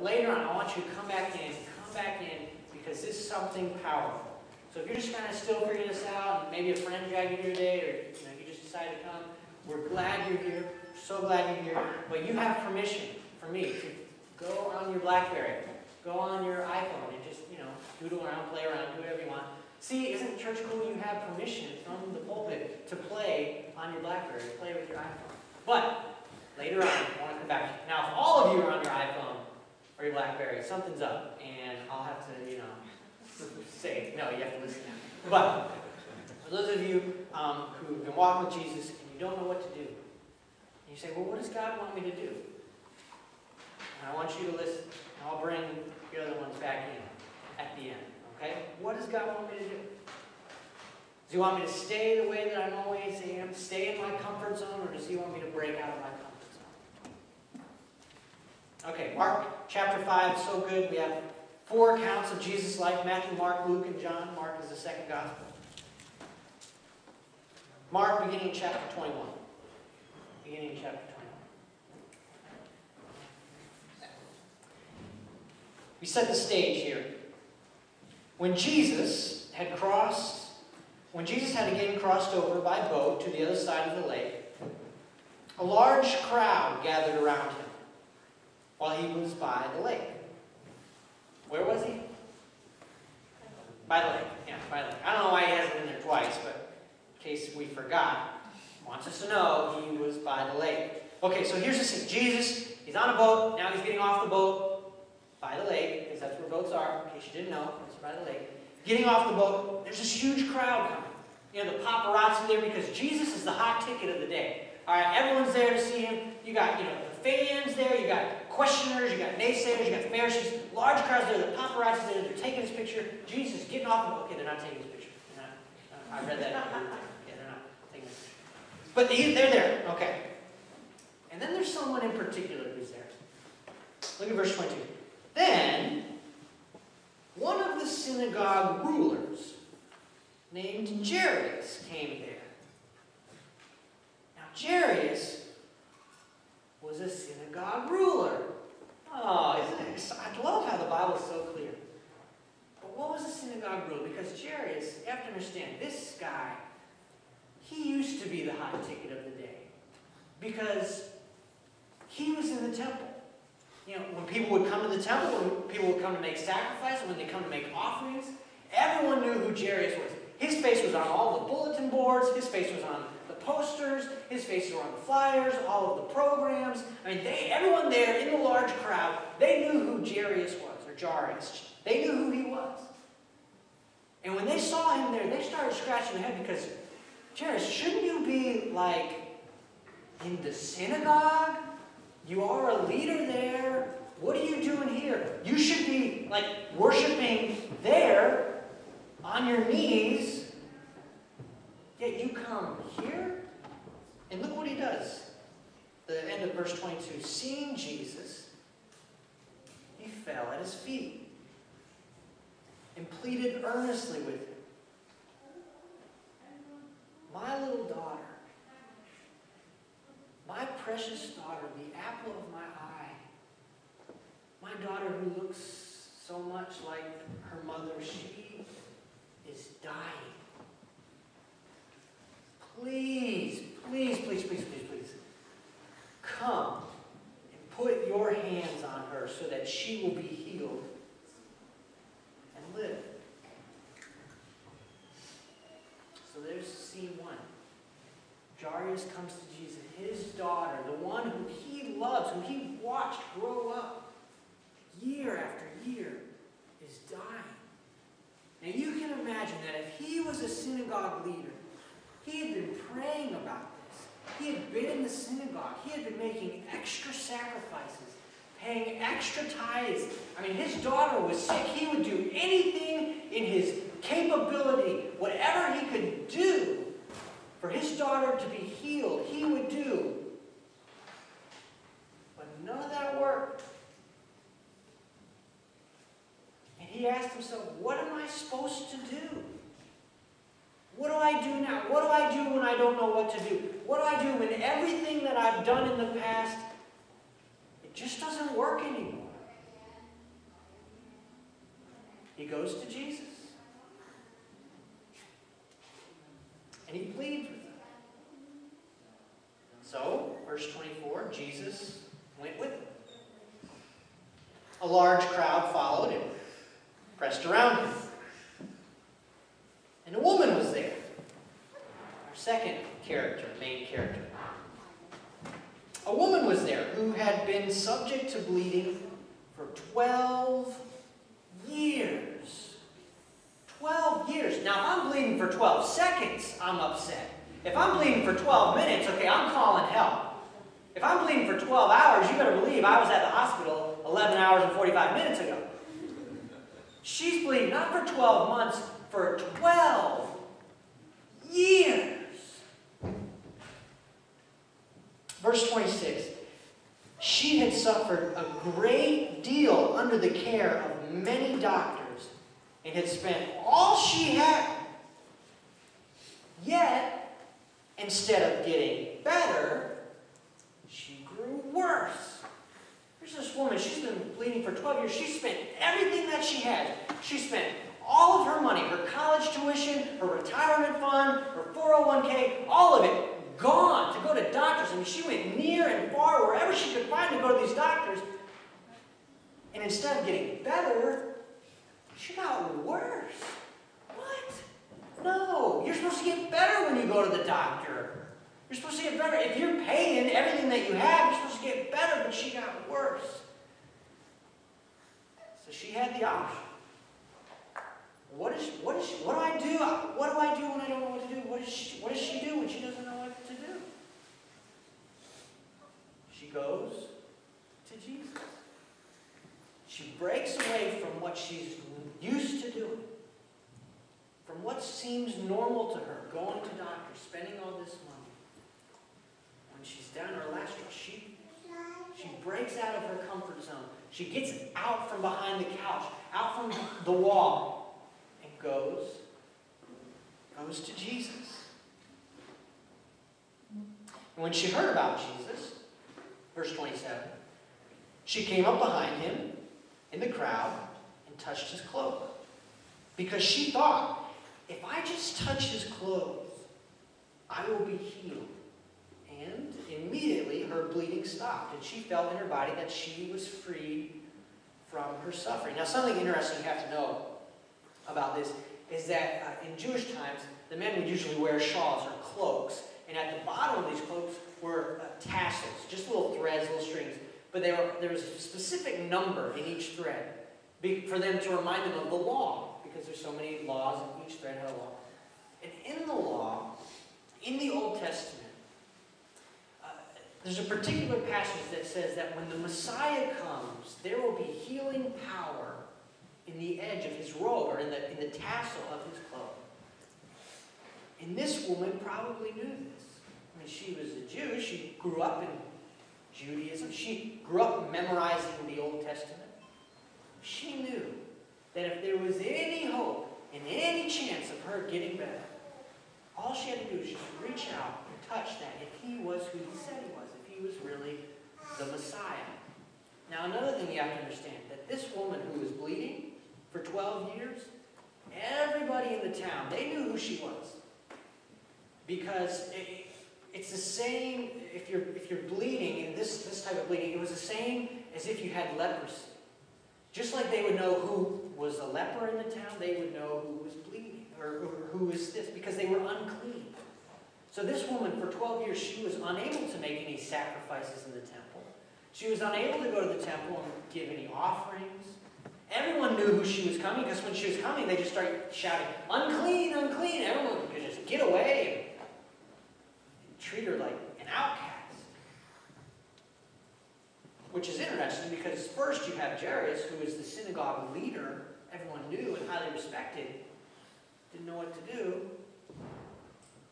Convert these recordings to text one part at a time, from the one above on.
later on, I want you to come back in, because this is something powerful. So if you're just kind of still figuring this out, and maybe a friend dragged you here today, or you just decided to come, we're glad you're here. So glad you're here. But you have permission from me to go on your BlackBerry, go on your iPhone, and just doodle around, play around, do whatever you want. See, isn't church cool? You have permission from the pulpit to play on your BlackBerry, play with your iPhone. But later on, I want to come back. Now, if all of you are on your iPhone or your BlackBerry, something's up, and I'll have to, say, no, you have to listen now. But for those of you who've been walking with Jesus and you don't know what to do, and you say, well, what does God want me to do? And I want you to listen. And I'll bring the other ones back in at the end. Okay? What does God want me to do? Does He want me to stay the way that I'm always am, stay in my comfort zone, or does He want me to break out of my comfort zone? Okay, Mark chapter 5, so good. We have 4 accounts of Jesus' life: Matthew, Mark, Luke, and John. Mark is the second gospel. Mark, beginning in chapter 21. Beginning in chapter 21. We set the stage here. When Jesus had again crossed over by boat to the other side of the lake, a large crowd gathered around him while he was by the lake. Where was he? By the lake. Yeah, by the lake. I don't know why he hasn't been there twice, but in case we forgot, he wants us to know he was by the lake. Okay, so here's the scene. Jesus, he's on a boat. Now he's getting off the boat by the lake, because that's where boats are, in case you didn't know. It's by the lake. Getting off the boat, there's this huge crowd coming. The paparazzi there, because Jesus is the hot ticket of the day. All right, everyone's there to see him. You got, the fans there. You got questioners. You got naysayers. You got Pharisees. Large crowds there. The paparazzi there. They're taking his picture. Jesus getting off the boat. Okay, they're not taking his picture. I read that. Yeah, they're not taking his picture. But they're there. Okay. And then there's someone in particular who's there. Look at verse 22. Then, one of the synagogue rulers, named Jairus, came there. Now, Jairus was a synagogue ruler. Oh, isn't it? I love how the Bible is so clear. But what was a synagogue ruler? Because Jairus, you have to understand, this guy, he used to be the hot ticket of the day. Because he was in the temple. When people would come to the temple, when people would come to make sacrifices, when they come to make offerings, everyone knew who Jairus was. His face was on all the bulletin boards. His face was on the posters. His face was on the flyers, all of the programs. Everyone there in the large crowd, they knew who Jairus was, or Jairus. They knew who he was. And when they saw him there, they started scratching their head because, Jairus, shouldn't you be, in the synagogue? You are a leader there. What are you doing here? You should be, worshiping there on your knees. Yet you come here? And look what he does. The end of verse 22. Seeing Jesus, he fell at his feet and pleaded earnestly with him. My little daughter, my precious daughter, the apple of my eye, my daughter who looks so much like her mother, she is dying. Please, please, please, please, please, please, come and put your hands on her so that she will be healed and live. So there's scene 1. Jairus comes to Jesus. His daughter, the one who he loves, who he watched grow up year after year, is dying. Now you can imagine that if he was a synagogue leader, he had been praying about this. He had been in the synagogue. He had been making extra sacrifices, paying extra tithes. His daughter was sick. He would do anything in his capability, whatever he could do for his daughter to be healed, he would do. But none of that worked. And he asked himself, what am I supposed to do? What do I do now? What do I do when I don't know what to do? What do I do when everything that I've done in the past, it just doesn't work anymore? he goes to Jesus. And he pleads with him. So, verse 24, Jesus went with him. A large crowd followed and pressed around him. And a woman was there. Our second character, main character. A woman was there who had been subject to bleeding for 12 years. 12 years. Now, if I'm bleeding for 12 seconds, I'm upset. If I'm bleeding for 12 minutes, okay, I'm calling help. If I'm bleeding for 12 hours, you better believe I was at the hospital 11 hours and 45 minutes ago. She's bleeding not for 12 months, for 12 years. Verse 26. She had suffered a great deal under the care of many doctors and had spent all she had. Yet, instead of getting better, she grew worse. Here's this woman, she's been bleeding for 12 years. She spent everything that she had. She spent all of her money, her college tuition, her retirement fund, her 401k, all of it gone to go to doctors. I mean, she went near and far, wherever she could find to go to these doctors. And instead of getting better, she got worse. What? No, you're supposed to get better when you go to the doctor. You're supposed to get better. If you're paying everything that you have, you're supposed to get better, but she got worse. So she had the option. What do I do? What do I do when I don't know what to do? What does she do when she doesn't know what to do? She goes to Jesus. She breaks away from what she's used to doing, from what seems normal to her, going to doctors, spending all this money. When she's down her last straw, she breaks out of her comfort zone. She gets out from behind the couch, out from the wall, and goes to Jesus. And when she heard about Jesus, verse 27, she came up behind him in the crowd and touched his cloak. Because she thought, if I just touch his clothes, I will be healed. And immediately her bleeding stopped, and she felt in her body that she was freed from her suffering. Now, something interesting you have to know about this is that in Jewish times, the men would usually wear shawls or cloaks, and at the bottom of these cloaks were tassels, just little threads, little strings. But there was a specific number in each thread for them to remind them of the law, because there's so many laws, and each thread had a law. And in the law, in the Old Testament, there's a particular passage that says that when the Messiah comes, there will be healing power in the edge of his robe, or in the tassel of his cloak. And this woman probably knew this. I mean, she was a Jew. She grew up in Judaism. She grew up memorizing the Old Testament. She knew that if there was any hope and any chance of her getting better, all she had to do was just reach out and touch that if he was who he said he was, if he was really the Messiah. Now, another thing you have to understand, that this woman who was bleeding for 12 years, everybody in the town, they knew who she was. Because it's the same, if you're bleeding, in this type of bleeding, it was the same as if you had leprosy. Just like they would know who was a leper in the town, they would know who was bleeding, or who was this, because they were unclean. So this woman, for 12 years, she was unable to make any sacrifices in the temple. She was unable to go to the temple and give any offerings. Everyone knew who she was coming, because when she was coming, they just started shouting, "Unclean, unclean!" Everyone could just get away and treat her like an outcast. Which is interesting, because first you have Jairus, who is the synagogue leader, everyone knew and highly respected, didn't know what to do.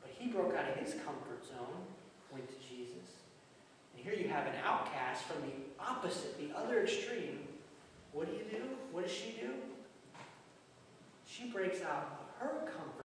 But he broke out of his comfort zone, went to Jesus. And here you have an outcast from the opposite, the other extreme. What do? What does she do? She breaks out of her comfort